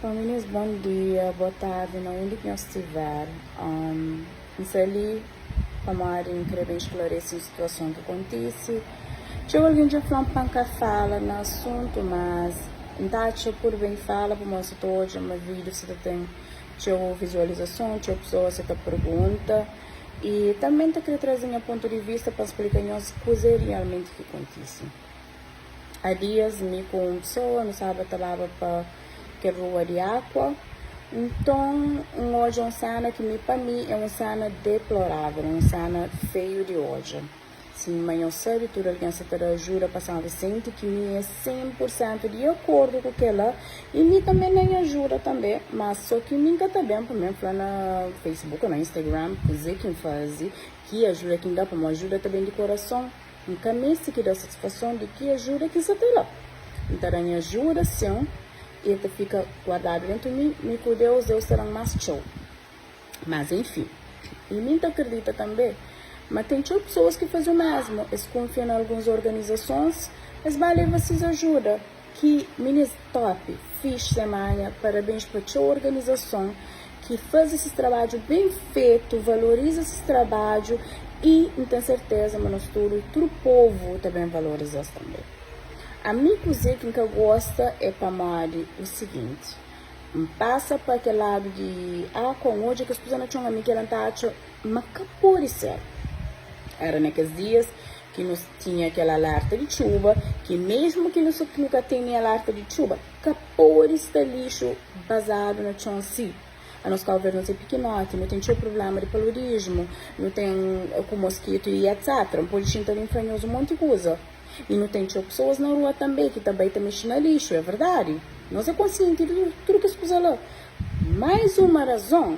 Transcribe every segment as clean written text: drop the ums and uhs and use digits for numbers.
Meninas, bom dia, boa tarde, não onde que nós estiver. Isso ali, a Mari queria bem esclarecer a situação que acontece. Tinha alguém já falando para fala no assunto, mas não por bem fala, para mostrar todo, uma vídeo você tem visualização, tinha pessoa que pergunta. E também queria trazer um ponto de vista para explicar nós coisas realmente que acontece. Há dias, me com uma pessoa, no sábado, estava para que rua de água. Então, hoje é uma cena que para mim é uma cena deplorável, uma cena feio de hoje. Sim, mas eu sei que alguém se ajuda para São Vicente, que me é 100% de acordo com aquela, e me também nem ajuda também, mas só que nunca também, por exemplo, lá no Facebook, no Instagram, dizer quem faz, que ajuda, quem dá para uma ajuda também de coração, nunca me se que dá satisfação de que ajuda que você tem lá. Então, a ajuda, sim, e ele fica guardado dentro de mim, me com Deus será mais show. Mas, enfim, e mim acredita também. Mas tem pessoas que fazem o mesmo. Eles confiam em algumas organizações, mas vale vocês ajuda. Que meninas top, fixe semana, parabéns para a organização que faz esse trabalho bem feito, valoriza esse trabalho e tenho certeza, mas todo o povo também valoriza também. A minha coisa que eu gosto é para Mari o seguinte. Passa para aquele lado de com hoje que as pessoas não tinham amiga que ela está mas que pode ser. Era naqueles dias que nós tinha aquela alerta de chuva, que mesmo que nós nunca tenha alerta de chuva, capor está lixo basado na chance. A nossa governo é pequenote, não tem problema de paludismo, não tem com mosquito e etc. Não pode sentar em frente um monte de coisa. E não tem pessoas na rua também, que também está mexendo no lixo, é verdade. Nós é consciente de tudo que as coisas lá. Mais uma razão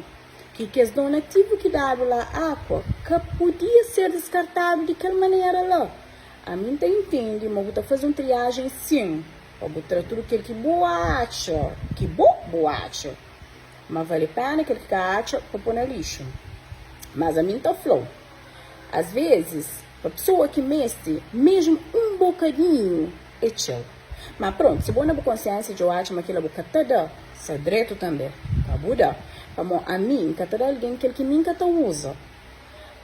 que os donativos que davam lá água que podia ser descartado de aquela maneira lá. A mim tá entende, mas vou fazer uma triagem sim. Vou botar tudo aquilo que boacha, que boacha. Mas vale a pena aquele que acha para pôr no lixo. Mas a mim tá flow. Às vezes, a pessoa que mexe, mesmo um bocadinho, é tchau. Mas pronto, se boa consciência de eu acho que aquela boca toda, isso é direito também. Acabou da. Como a mim, que terá alguém que nunca usa.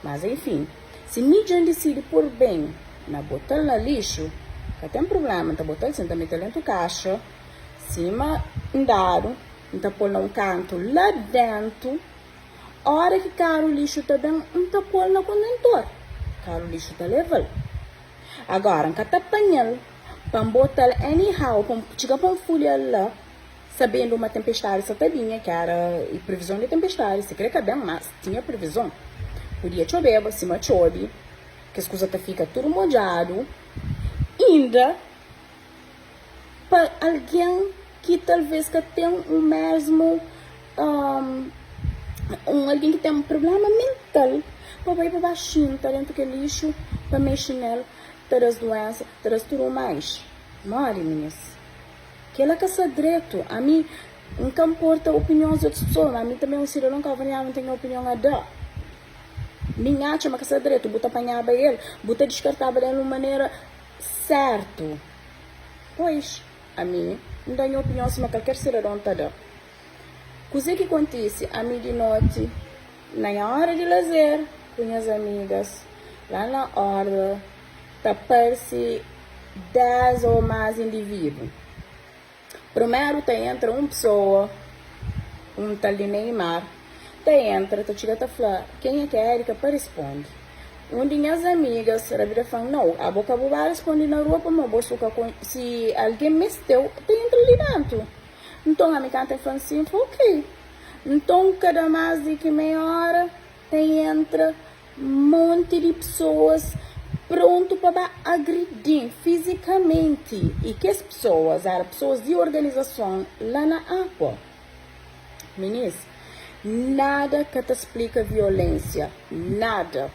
Mas enfim, se ninguém decide por bem na botar no lixo, que tem problema, tá botar sem também dentro da caixa, cima andado, então pôr num canto lá dentro, hora que caro o lixo tá dentro, então pôr no contentor, caro o lixo tá level. Agora, que tá apanhando, para botar anyhow, para chegar para uma folha lá, sabendo uma tempestade satadinha, que era previsão de tempestade, se crê que bem, mas tinha previsão. Podia chover, cima chove, que as coisas ficam tudo molhado, ainda para alguém que talvez que tem o mesmo, alguém que tem um problema mental, para ir para baixinho, tá dentro do lixo, para mexer nele, todas as doenças, todas tudo mais. Mari, meninas. Que ela caça direito. A mim não importa a opinião das outras pessoas. A mim também é um cidadão que não tem opinião a dar. Minha acha, mas caça direito. Bota apanhava ele. Bota descartava ele de uma maneira certa. Pois, a mim não tenho opinião se qualquer cidadão está dando. Coisa que acontece a mim de noite, na hora de lazer, com minhas amigas, lá na hora, tapar-se 10 ou mais indivíduos. Primeiro entra uma pessoa, um tal de Neymar, entra, chega a falar, quem é que é Erika para responder. Uma de minhas amigas, ela fala, não, a boca vai responder na rua para uma bolsa, se alguém meteu, entra ali dentro. Então a minha canta fala assim, ok. Então cada mais de que meia hora, entra um monte de pessoas pronto para agredir fisicamente. E que as pessoas eram pessoas de organização lá na água. Meninas, nada que te explica violência. Nada.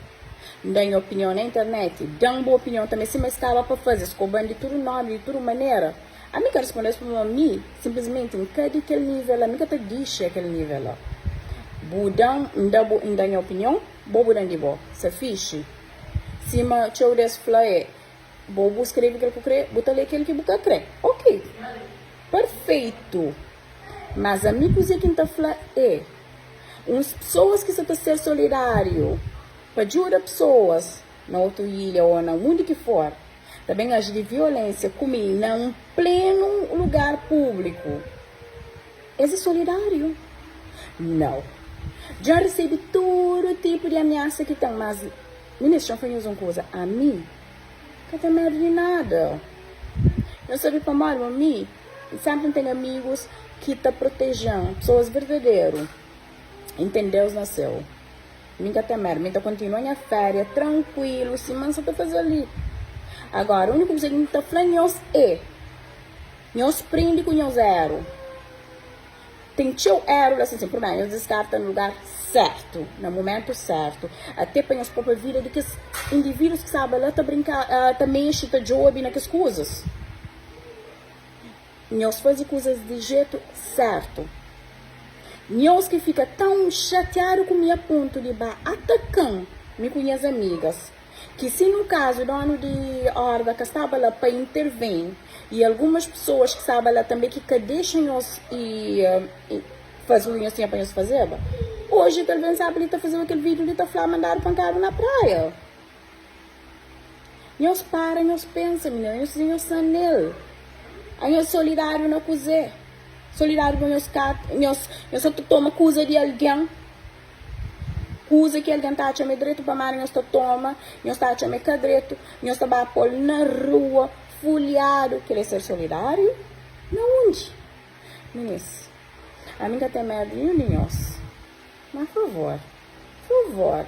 Dão opinião na internet. Dão boa opinião também. Se me estava para fazer, escovando de tudo nome, de tudo maneira. A mim que responder para mim, simplesmente, em cada aquele nível, a mim que te diz aquele nível lá. Budão, dão opinião, bobo dão de boa. Se fixe. Cima, eu desse falar, bobo escreve aquilo que eu creio, bota ali aquele que você crê. Ok. Perfeito. Mas amigos que está falando é, umas pessoas que estão a ser solidário, para ajudar pessoas na outra ilha ou na onde que for, também agir de violência comigo, num pleno lugar público. Esse é solidário? Não. Já recebi todo tipo de ameaça que tem, mas ministro, não faz uma coisa. A mim, não tem medo de nada. Eu sabia para mal, a mim, sempre tenho amigos que estão protegendo, pessoas verdadeiras. Entendeu? Deus nasceu. Nunca tem medo, então continua a férias, tranquilo, se mansa para fazer ali. Agora, a única coisa que a gente está falando é, nós prende com o zero. Tem teu erro, assim, primeiro, nós descarta no lugar certo, no momento certo. Até para nós própria vida de que os indivíduos que sabem lá, tá brincar, também está job naquelas coisas. Nós fazemos coisas de jeito certo. Nós que fica tão chateado com minha ponto de atacando me com minhas amigas, que se no caso dono de ordem que estava lá para intervir e algumas pessoas que estavam lá também que deixam nós e fazer o que tinha para nós fazer, hoje talvez sabe ele está fazendo aquele vídeo, ele está falando mandar pancada na praia. Nós para, nós pensa, nós são nele. Aí nós solidário na cozinha. Solidário com nós toma coisa de alguém. Coisa que alguém está a chamar direito para mar, nós toma, nós está a chamar direito, nós está a pôr na rua, folheado. Quer ser solidário? Não onde? Ministro, a mim tem medo de nós. Mas, por favor.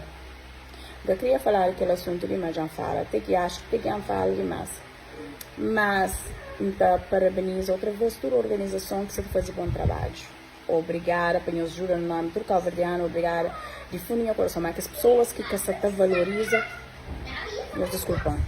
Eu queria falar aquele assunto de mais fala, até que acho que tem que falar demais. Mas, então, parabenizo outra vez toda a organização que você faz bom trabalho. Obrigada por nos ajudar no nome do Calverdiano, obrigada de fundo do meu coração, mas que as pessoas que se valorizam, nos desculpam.